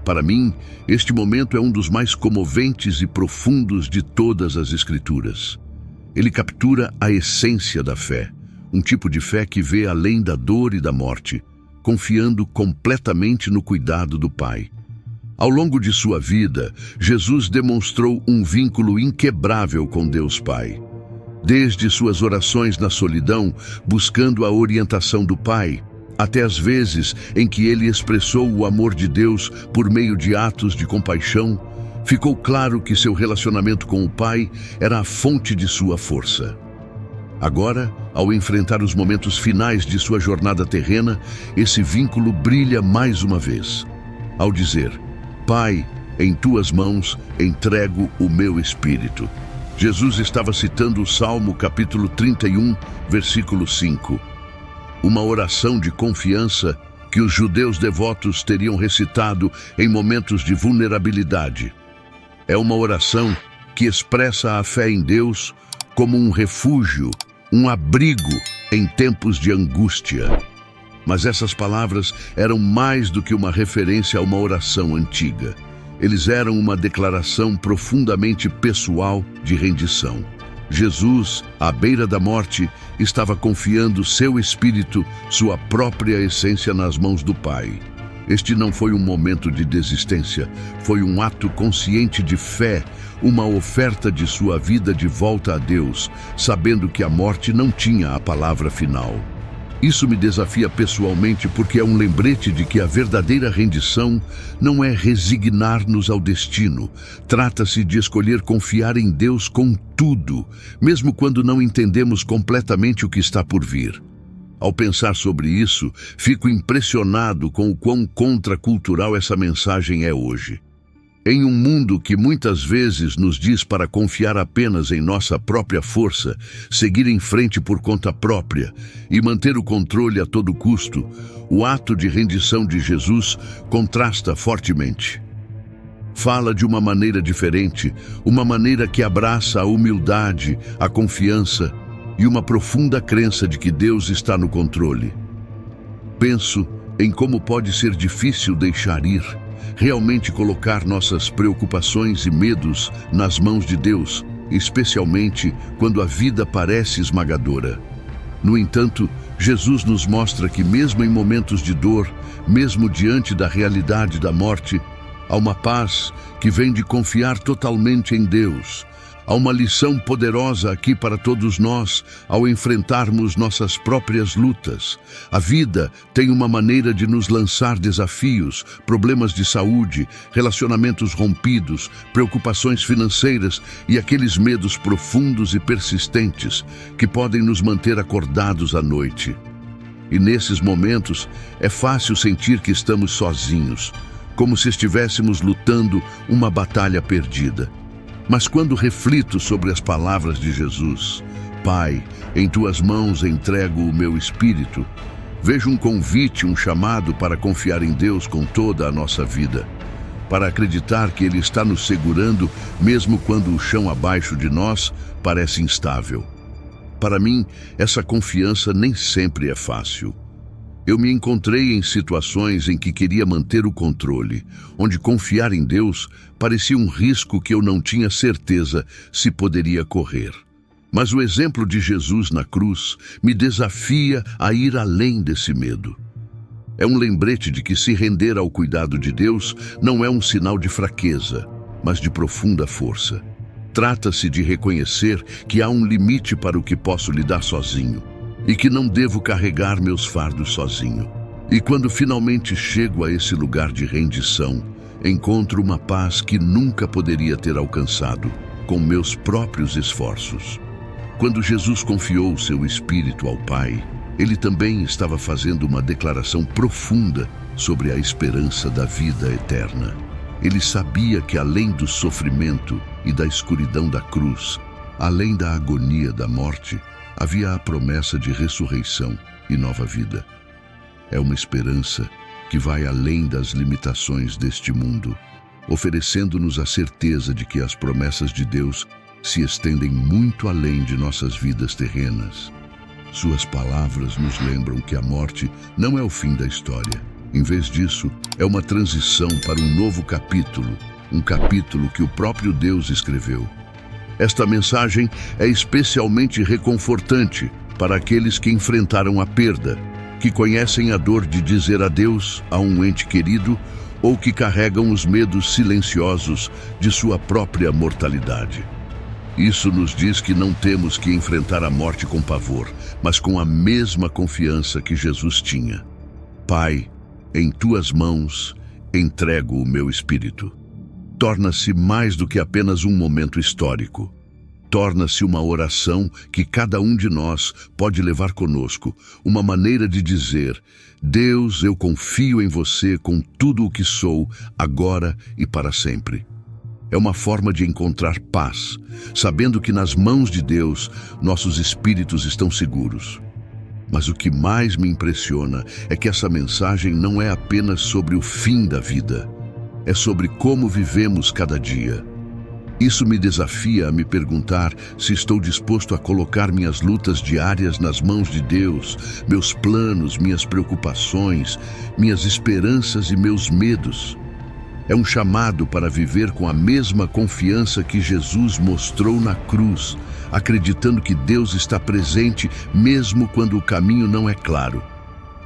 S1: Para mim, este momento é um dos mais comoventes e profundos de todas as Escrituras. Ele captura a essência da fé, um tipo de fé que vê além da dor e da morte, confiando completamente no cuidado do Pai. Ao longo de sua vida, Jesus demonstrou um vínculo inquebrável com Deus Pai. Desde suas orações na solidão, buscando a orientação do Pai, até as vezes em que ele expressou o amor de Deus por meio de atos de compaixão, ficou claro que seu relacionamento com o Pai era a fonte de sua força. Agora, ao enfrentar os momentos finais de sua jornada terrena, esse vínculo brilha mais uma vez. Ao dizer: Pai, em tuas mãos entrego o meu espírito. Jesus estava citando o Salmo capítulo 31, versículo 5. Uma oração de confiança que os judeus devotos teriam recitado em momentos de vulnerabilidade. É uma oração que expressa a fé em Deus como um refúgio, um abrigo em tempos de angústia. Mas essas palavras eram mais do que uma referência a uma oração antiga. Eles eram uma declaração profundamente pessoal de rendição. Jesus, à beira da morte, estava confiando seu espírito, sua própria essência nas mãos do Pai. Este não foi um momento de desistência, foi um ato consciente de fé, uma oferta de sua vida de volta a Deus, sabendo que a morte não tinha a palavra final. Isso me desafia pessoalmente porque é um lembrete de que a verdadeira rendição não é resignar-nos ao destino. Trata-se de escolher confiar em Deus com tudo, mesmo quando não entendemos completamente o que está por vir. Ao pensar sobre isso, fico impressionado com o quão contracultural essa mensagem é hoje. Em um mundo que muitas vezes nos diz para confiar apenas em nossa própria força, seguir em frente por conta própria e manter o controle a todo custo, o ato de rendição de Jesus contrasta fortemente. Fala de uma maneira diferente, uma maneira que abraça a humildade, a confiança e uma profunda crença de que Deus está no controle. Penso em como pode ser difícil deixar ir, realmente colocar nossas preocupações e medos nas mãos de Deus, especialmente quando a vida parece esmagadora. No entanto, Jesus nos mostra que mesmo em momentos de dor, mesmo diante da realidade da morte, há uma paz que vem de confiar totalmente em Deus. Há uma lição poderosa aqui para todos nós ao enfrentarmos nossas próprias lutas. A vida tem uma maneira de nos lançar desafios, problemas de saúde, relacionamentos rompidos, preocupações financeiras e aqueles medos profundos e persistentes que podem nos manter acordados à noite. E nesses momentos é fácil sentir que estamos sozinhos, como se estivéssemos lutando uma batalha perdida. Mas quando reflito sobre as palavras de Jesus, Pai, em tuas mãos entrego o meu espírito, vejo um convite, um chamado para confiar em Deus com toda a nossa vida, para acreditar que Ele está nos segurando mesmo quando o chão abaixo de nós parece instável. Para mim, essa confiança nem sempre é fácil. Eu me encontrei em situações em que queria manter o controle, onde confiar em Deus parecia um risco que eu não tinha certeza se poderia correr. Mas o exemplo de Jesus na cruz me desafia a ir além desse medo. É um lembrete de que se render ao cuidado de Deus não é um sinal de fraqueza, mas de profunda força. Trata-se de reconhecer que há um limite para o que posso lidar sozinho, e que não devo carregar meus fardos sozinho. E quando finalmente chego a esse lugar de rendição, encontro uma paz que nunca poderia ter alcançado com meus próprios esforços. Quando Jesus confiou seu espírito ao Pai, ele também estava fazendo uma declaração profunda sobre a esperança da vida eterna. Ele sabia que além do sofrimento e da escuridão da cruz, além da agonia da morte, havia a promessa de ressurreição e nova vida. É uma esperança que vai além das limitações deste mundo, oferecendo-nos a certeza de que as promessas de Deus se estendem muito além de nossas vidas terrenas. Suas palavras nos lembram que a morte não é o fim da história. Em vez disso, é uma transição para um novo capítulo, um capítulo que o próprio Deus escreveu. Esta mensagem é especialmente reconfortante, para aqueles que enfrentaram a perda, que conhecem a dor de dizer adeus a um ente querido ou que carregam os medos silenciosos de sua própria mortalidade. Isso nos diz que não temos que enfrentar a morte com pavor, mas com a mesma confiança que Jesus tinha. Pai, em tuas mãos entrego o meu espírito. Torna-se mais do que apenas um momento histórico. Torna-se uma oração que cada um de nós pode levar conosco, uma maneira de dizer: Deus, eu confio em você com tudo o que sou, agora e para sempre. É uma forma de encontrar paz, sabendo que nas mãos de Deus nossos espíritos estão seguros. Mas o que mais me impressiona é que essa mensagem não é apenas sobre o fim da vida, é sobre como vivemos cada dia. Isso me desafia a me perguntar se estou disposto a colocar minhas lutas diárias nas mãos de Deus, meus planos, minhas preocupações, minhas esperanças e meus medos. É um chamado para viver com a mesma confiança que Jesus mostrou na cruz, acreditando que Deus está presente mesmo quando o caminho não é claro.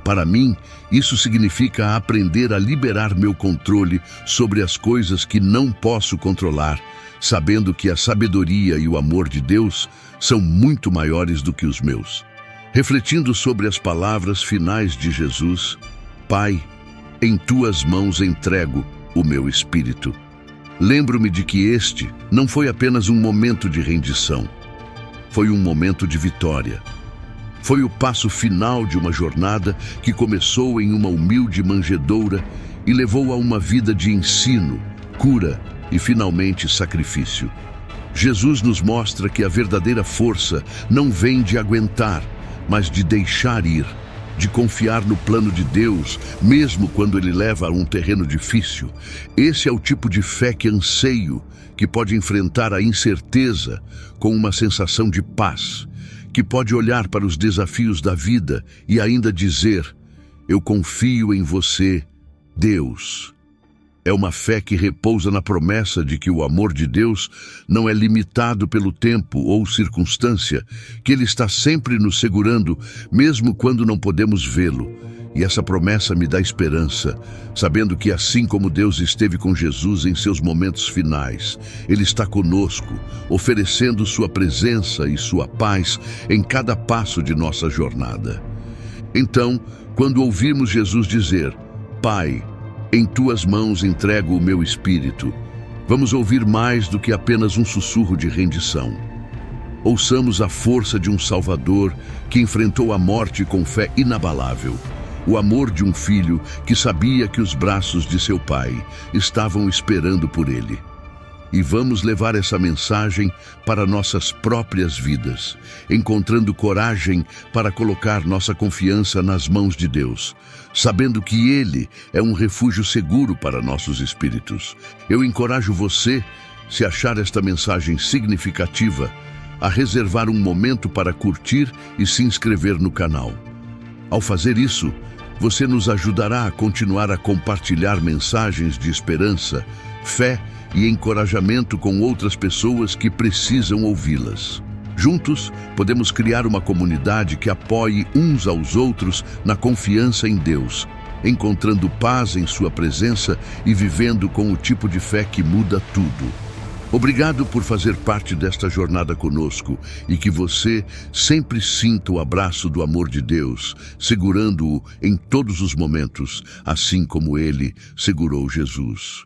S1: Para mim, isso significa aprender a liberar meu controle sobre as coisas que não posso controlar, sabendo que a sabedoria e o amor de Deus são muito maiores do que os meus. Refletindo sobre as palavras finais de Jesus, Pai, em tuas mãos entrego o meu espírito. Lembro-me de que este não foi apenas um momento de rendição, foi um momento de vitória. Foi o passo final de uma jornada que começou em uma humilde manjedoura e levou a uma vida de ensino, cura e, finalmente, sacrifício. Jesus nos mostra que a verdadeira força não vem de aguentar, mas de deixar ir, de confiar no plano de Deus, mesmo quando ele leva a um terreno difícil. Esse é o tipo de fé que anseio, que pode enfrentar a incerteza com uma sensação de paz, que pode olhar para os desafios da vida e ainda dizer: eu confio em você, Deus. É uma fé que repousa na promessa de que o amor de Deus não é limitado pelo tempo ou circunstância, que Ele está sempre nos segurando, mesmo quando não podemos vê-lo. E essa promessa me dá esperança, sabendo que assim como Deus esteve com Jesus em seus momentos finais, Ele está conosco, oferecendo sua presença e sua paz em cada passo de nossa jornada. Então, quando ouvirmos Jesus dizer: Pai, em tuas mãos entrego o meu espírito, vamos ouvir mais do que apenas um sussurro de rendição. Ouçamos a força de um Salvador que enfrentou a morte com fé inabalável, o amor de um filho que sabia que os braços de seu pai estavam esperando por ele. E vamos levar essa mensagem para nossas próprias vidas, encontrando coragem para colocar nossa confiança nas mãos de Deus, sabendo que Ele é um refúgio seguro para nossos espíritos. Eu encorajo você, se achar esta mensagem significativa, a reservar um momento para curtir e se inscrever no canal. Ao fazer isso, você nos ajudará a continuar a compartilhar mensagens de esperança, fé e encorajamento com outras pessoas que precisam ouvi-las. Juntos, podemos criar uma comunidade que apoie uns aos outros na confiança em Deus, encontrando paz em sua presença e vivendo com o tipo de fé que muda tudo. Obrigado por fazer parte desta jornada conosco e que você sempre sinta o abraço do amor de Deus, segurando-o em todos os momentos, assim como Ele segurou Jesus.